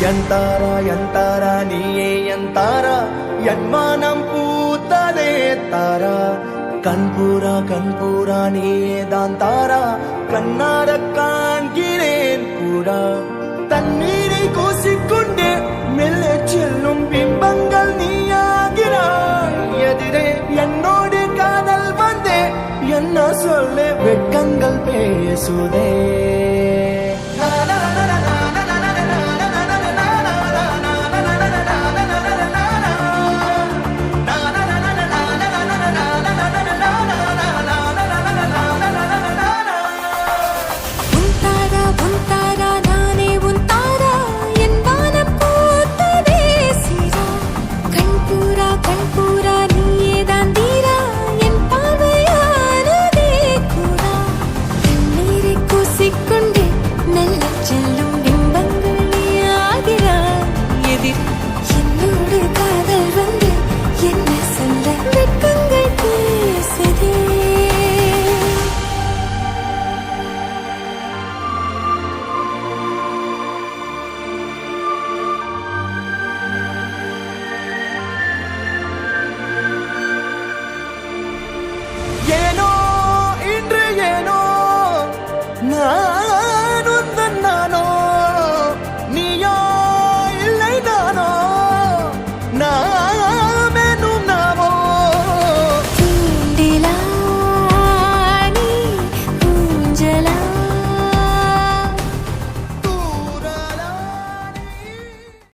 எந்தாரா நீயே எந்தாரா என் மனம் பூத்ததே தாரா கண்பூரா நீயே தான் தாரா கண்ணார காண்கிறேன் கூடா தண்ணீரை கூசிக்கொண்டே மெல்ல செல்லும் பிம்பங்கள் நீயாகிறாய் எதிரே என்னோடு காதல் வந்தே என்ன சொல்ல வெட்கங்கள் பேசுதே